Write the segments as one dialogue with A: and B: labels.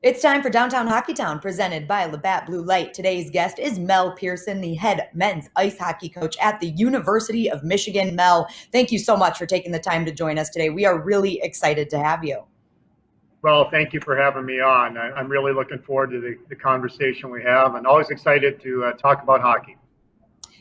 A: It's time for Downtown Hockeytown, presented by Labatt Blue Light. Today's guest is Mel Pearson, the head men's ice hockey coach at the University of Michigan. Mel, thank you so much for taking the time to join us today. We are really excited to have you.
B: Well, thank you for having me on. I'm really looking forward to the conversation we have and always excited to talk about hockey.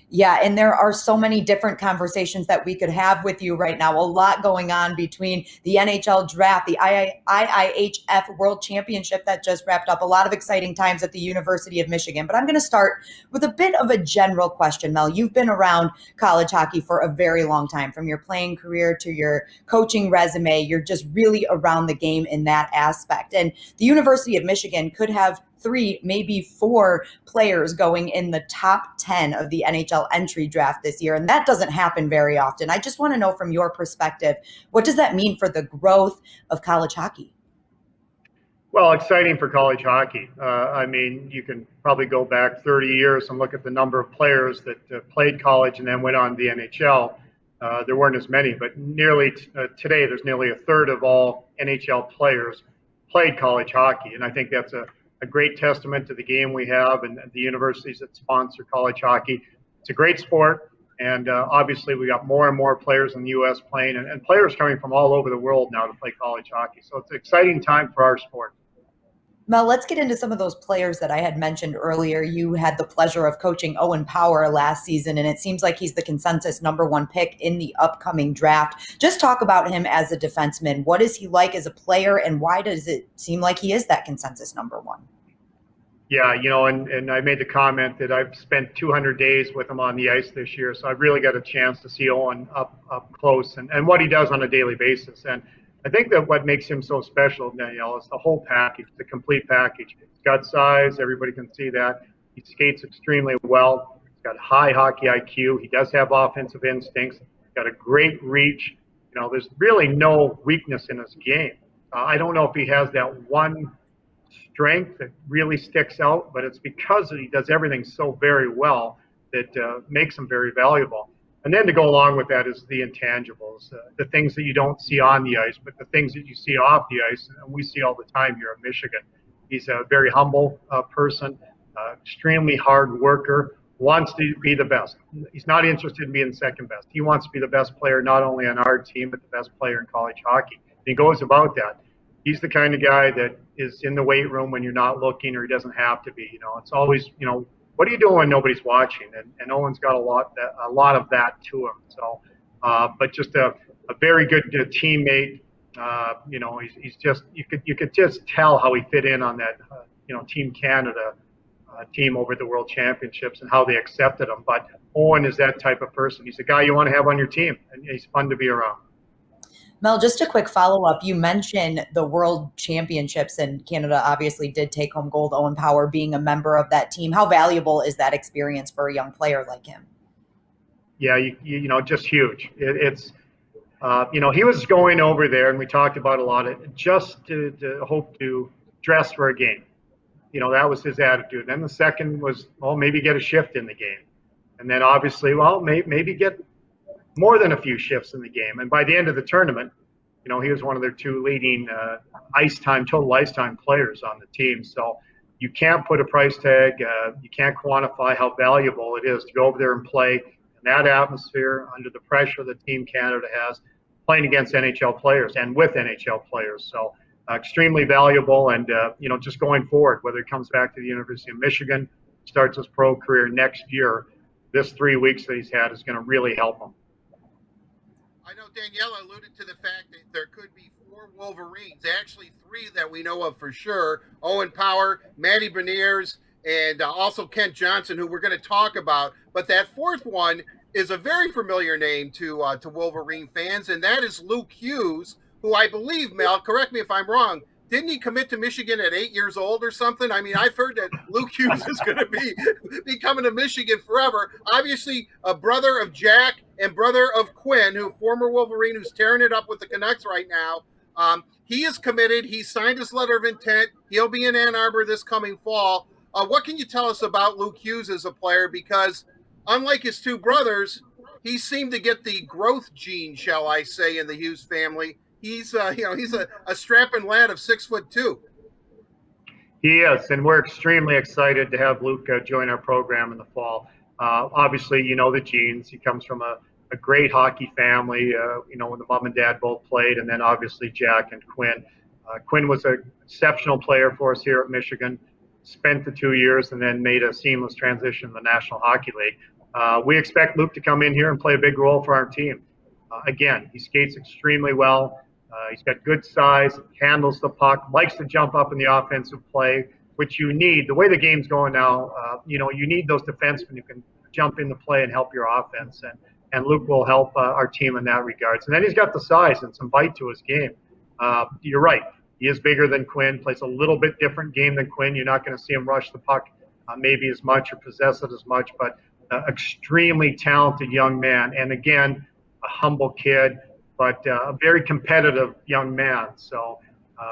A: Yeah, and there are so many different conversations that we could have with you right now. A lot going on between the NHL draft, the IIHF World Championship that just wrapped up, a lot of exciting times at the University of Michigan. But I'm going to start with a bit of a general question, Mel. You've been around college hockey for a very long time, from your playing career to your coaching resume. You're just really around the game in that aspect. And the University of Michigan could have three, maybe four players going in the top 10 of the NHL entry draft this year. And that doesn't happen very often. I just want to know from your perspective, what does that mean for the growth of college hockey?
B: Well, exciting for college hockey. I mean, you can probably go back 30 years and look at the number of players that played college and then went on to the NHL. There weren't as many, but today there's nearly a third of all NHL players played college hockey. And I think that's a great testament to the game we have and the universities that sponsor college hockey. It's a great sport. And obviously, we got more and more players in the U.S. playing and players coming from all over the world now to play college hockey. So it's an exciting time for our sport.
A: Mel, let's get into some of those players that I had mentioned earlier. You had the pleasure of coaching Owen Power last season, and it seems like he's the consensus number one pick in the upcoming draft. Just talk about him as a defenseman. What is he like as a player, and why does it seem like he is that consensus number one?
B: Yeah, and I made the comment that I've spent 200 days with him on the ice this year, so I've really got a chance to see Owen up close and what he does on a daily basis. And I think that what makes him so special, Danielle, is the whole package, the complete package. He's got size, everybody can see that. He skates extremely well. He's got high hockey IQ. He does have offensive instincts. He's got a great reach. There's really no weakness in his game. I don't know if he has that one strength that really sticks out, but it's because he does everything so very well that makes him very valuable. And then to go along with that is the intangibles, the things that you don't see on the ice, but the things that you see off the ice, and we see all the time here in Michigan. He's a very humble person, extremely hard worker, wants to be the best. He's not interested in being second best. He wants to be the best player, not only on our team, but the best player in college hockey. And he goes about that. He's the kind of guy that is in the weight room when you're not looking, or he doesn't have to be. It's always, what are you doing when nobody's watching? And Owen's got a lot of that to him. So, but just a very good teammate. He's just you could just tell how he fit in on that Team Canada team over at the World Championships and how they accepted him. But Owen is that type of person. He's a guy you want to have on your team, and he's fun to be around.
A: Mel, just a quick follow-up. You mentioned the World Championships, and Canada obviously did take home gold, Owen Power being a member of that team. How valuable is that experience for a young player like him?
B: Yeah, just huge. It's he was going over there, and we talked about a lot of just to hope to dress for a game. That was his attitude. Then the second was, well, maybe get a shift in the game. And then obviously, well, maybe get more than a few shifts in the game. And by the end of the tournament, he was one of their two leading total ice time players on the team. So you can't put a price tag. You can't quantify how valuable it is to go over there and play in that atmosphere under the pressure that Team Canada has, playing against NHL players and with NHL players. So extremely valuable. And, just going forward, whether it comes back to the University of Michigan, starts his pro career next year, this 3 weeks that he's had is going to really help him.
C: I know Daniella alluded to the fact that there could be four Wolverines, actually three that we know of for sure. Owen Power, Maddie Venes, and also Kent Johnson, who we're going to talk about. But that fourth one is a very familiar name to Wolverine fans, and that is Luke Hughes, who I believe, Mel, correct me if I'm wrong, didn't he commit to Michigan at 8 years old or something? I mean, I've heard that Luke Hughes is going to be coming to Michigan forever. Obviously, a brother of Jack and brother of Quinn, who former Wolverine, who's tearing it up with the Canucks right now. He is committed. He signed his letter of intent. He'll be in Ann Arbor this coming fall. What can you tell us about Luke Hughes as a player? Because unlike his two brothers, he seemed to get the growth gene, shall I say, in the Hughes family. He's a strapping lad of 6'2".
B: He is, and we're extremely excited to have Luke join our program in the fall. Obviously, you know the genes. He comes from a great hockey family, when the mom and dad both played, and then obviously Jack and Quinn. Quinn was an exceptional player for us here at Michigan, spent the 2 years, and then made a seamless transition to the National Hockey League. We expect Luke to come in here and play a big role for our team. Again, he skates extremely well. He's got good size, handles the puck, likes to jump up in the offensive play, which you need. The way the game's going now, you need those defensemen who can jump in the play and help your offense. And Luke will help our team in that regards. And then he's got the size and some bite to his game. You're right. He is bigger than Quinn, plays a little bit different game than Quinn. You're not going to see him rush the puck maybe as much or possess it as much, but extremely talented young man. And again, a humble kid, but a very competitive young man. So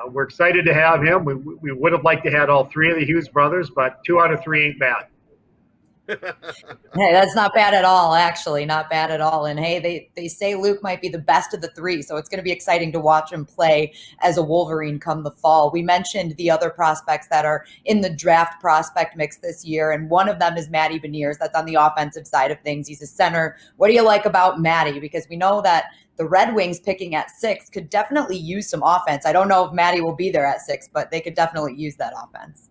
B: we're excited to have him. We would have liked to have all three of the Hughes brothers, but 2 out of 3 ain't bad.
A: Hey, that's not bad at all, actually. Not bad at all. And hey, they say Luke might be the best of the three, so it's going to be exciting to watch him play as a Wolverine come the fall. We mentioned the other prospects that are in the draft prospect mix this year, and one of them is Maddie Venes. That's on the offensive side of things. He's a center. What do you like about Maddie? Because we know that the Red Wings picking at 6 could definitely use some offense. I don't know if Maddie will be there at 6, but they could definitely use that offense.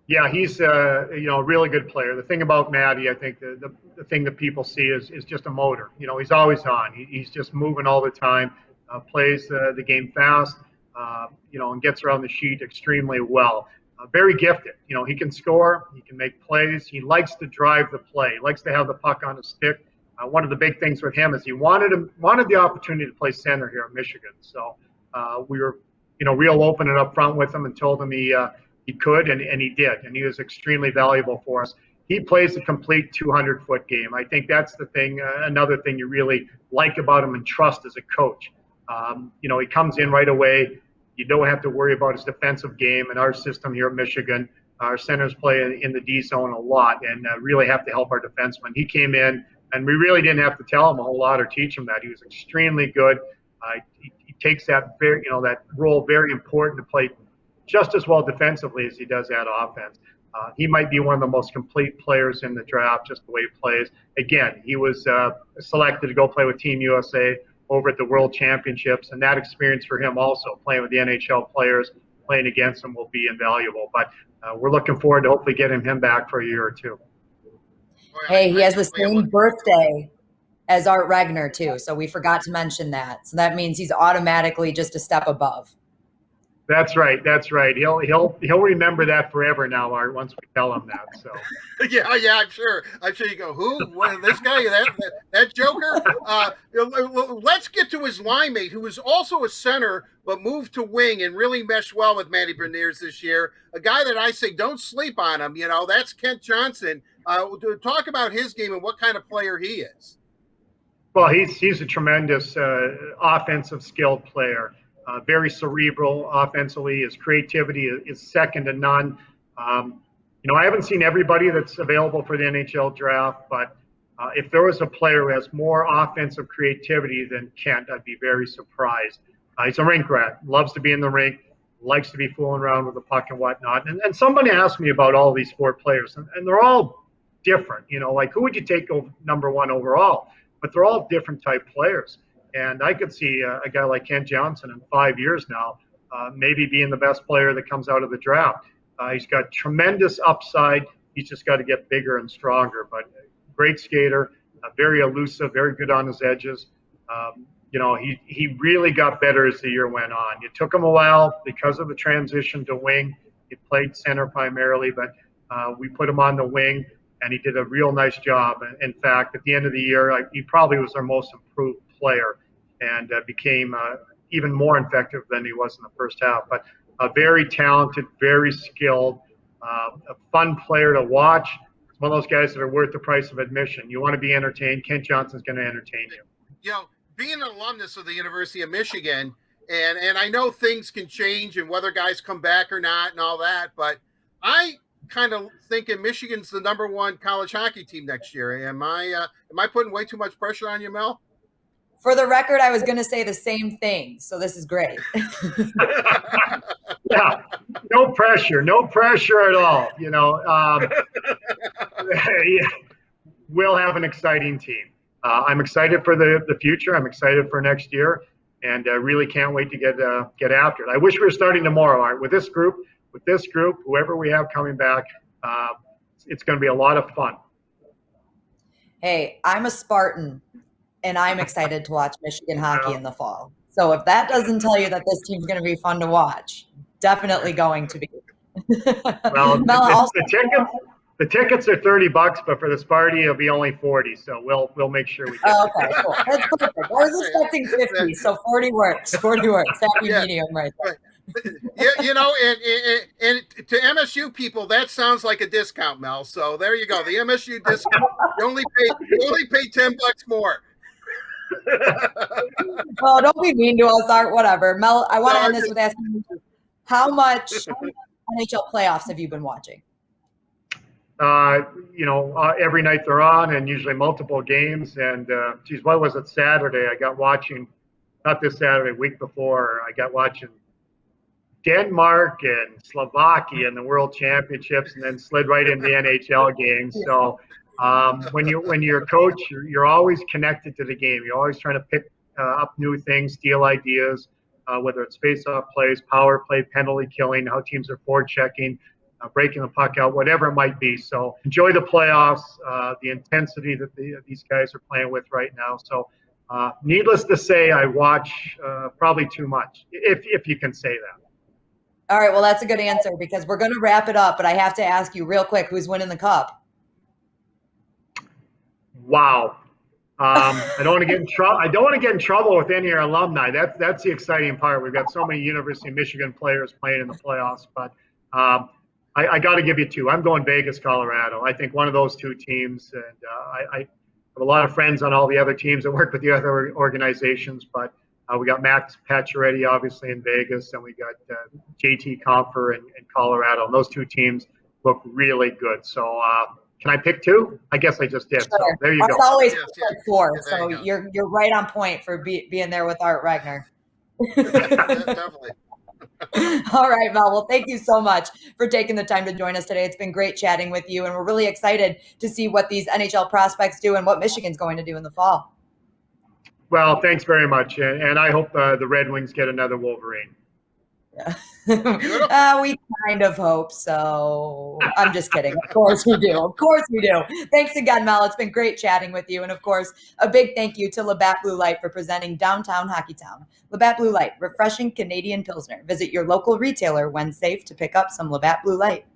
B: Yeah, he's a really good player. The thing about Maddie, I think the thing that people see is just a motor. He's always on. He's just moving all the time. Plays the game fast. And gets around the sheet extremely well. Very gifted. He can score. He can make plays. He likes to drive the play. He likes to have the puck on his stick. One of the big things with him is he wanted the opportunity to play center here in Michigan. So we were real open and upfront with him and told him he could, and he did, and he was extremely valuable for us. He plays a complete 200-foot game. I think that's the thing, another thing you really like about him and trust as a coach. He comes in right away. You don't have to worry about his defensive game. In our system here at Michigan, our centers play in the D zone a lot and really have to help our defensemen. He came in, and we really didn't have to tell him a whole lot or teach him that. He was extremely good. He takes that that role very important to play just as well defensively as he does at offense. He might be one of the most complete players in the draft, just the way he plays. Again, he was selected to go play with Team USA over at the World Championships, and that experience for him also, playing with the NHL players, playing against them, will be invaluable. But we're looking forward to hopefully getting him back for a year or two.
A: Hey, he has the same birthday as Art Regner, too, so we forgot to mention that. So that means he's automatically just a step above.
B: That's right. He'll remember that forever now, Art, once we tell him that. So
C: yeah, I'm sure you go, who? What, this guy? That Joker? Let's get to his line mate, who was also a center but moved to wing and really meshed well with Maddie Venes this year. A guy that I say don't sleep on him. That's Kent Johnson. Talk about his game and what kind of player he is.
B: Well, he's a tremendous offensive skilled player. Very cerebral offensively. His creativity is second to none. I haven't seen everybody that's available for the NHL draft, but if there was a player who has more offensive creativity than Kent, I'd be very surprised. He's a rink rat, loves to be in the rink, likes to be fooling around with the puck and whatnot. And somebody asked me about all these 4 players, and they're all different. Like who would you take number 1 overall? But they're all different type players. And I could see a guy like Kent Johnson in 5 years now, maybe being the best player that comes out of the draft. He's got tremendous upside. He's just got to get bigger and stronger. But great skater, very elusive, very good on his edges. He really got better as the year went on. It took him a while because of the transition to wing. He played center primarily, but we put him on the wing, and he did a real nice job. In fact, at the end of the year, he probably was our most improved player and became even more effective than he was in the first half. But very talented, very skilled, a fun player to watch. It's one of those guys that are worth the price of admission. You want to be entertained, Kent Johnson's going to entertain you.
C: Being an alumnus of the University of Michigan, and I know things can change and whether guys come back or not and all that, but I kind of thinking Michigan's the number 1 college hockey team next year. Am I putting way too much pressure on you, Mel?
A: For the record, I was going to say the same thing, so this is great.
B: Yeah, no pressure at all. Yeah, we'll have an exciting team. I'm excited for the future. I'm excited for next year, and really can't wait to get after it. I wish we were starting tomorrow, Art. With this group, whoever we have coming back, it's going to be a lot of fun.
A: Hey, I'm a Spartan, and I'm excited to watch Michigan hockey in the fall. So if that doesn't tell you that this team's going to be fun to watch, definitely going to be.
B: Well,
A: Mel,
B: the tickets are $30, but for the Sparty it'll be only 40. So we'll make sure we.
A: Okay, cool. That's perfect. I was expecting 50, so 40 works. 40 works. Happy medium right there.
C: And to MSU people, that sounds like a discount, Mel. So there you go. The MSU discount. You only pay $10 more.
A: Well, don't be mean to us, Art. Whatever. Mel, I want to end this with asking you, how much NHL playoffs have you been watching?
B: Every night they're on, and usually multiple games. And what was it, Saturday? I got watching, not this Saturday, week before. I got watching Denmark and Slovakia in the World Championships, and then slid right into the NHL games. So when you're a coach, you're always connected to the game. You're always trying to pick up new things, steal ideas, whether it's face-off plays, power play, penalty killing, how teams are forward-checking, breaking the puck out, whatever it might be. So enjoy the playoffs, the intensity that these guys are playing with right now. So needless to say, I watch probably too much, if you can say that.
A: All right, well, that's a good answer because we're going to wrap it up, but I have to ask you real quick, who's winning the cup?
B: Wow. I don't want to get in trouble. I don't want to get in trouble with any of our alumni. That's the exciting part. We've got so many University of Michigan players playing in the playoffs, but I got to give you two. I'm going Vegas, Colorado. I think one of those two teams, and I have a lot of friends on all the other teams that work with the other organizations, but we got Max Pacioretty, obviously, in Vegas, and we got JT Compher in Colorado. And those two teams look really good. So can I pick two? I guess I just did.
A: Sure.
B: So there you go.
A: It's always four, so you're right on point for being there with Art Regner.
C: Definitely.
A: All right, Mel. Well, thank you so much for taking the time to join us today. It's been great chatting with you, and we're really excited to see what these NHL prospects do and what Michigan's going to do in the fall.
B: Well, thanks very much, and I hope the Red Wings get another Wolverine.
A: Yeah. We kind of hope so. I'm just kidding. Of course we do. Of course we do. Thanks again, Mel. It's been great chatting with you. And of course, a big thank you to Labatt Blue Light for presenting Downtown Hockeytown. Labatt Blue Light, refreshing Canadian Pilsner. Visit your local retailer when safe to pick up some Labatt Blue Light.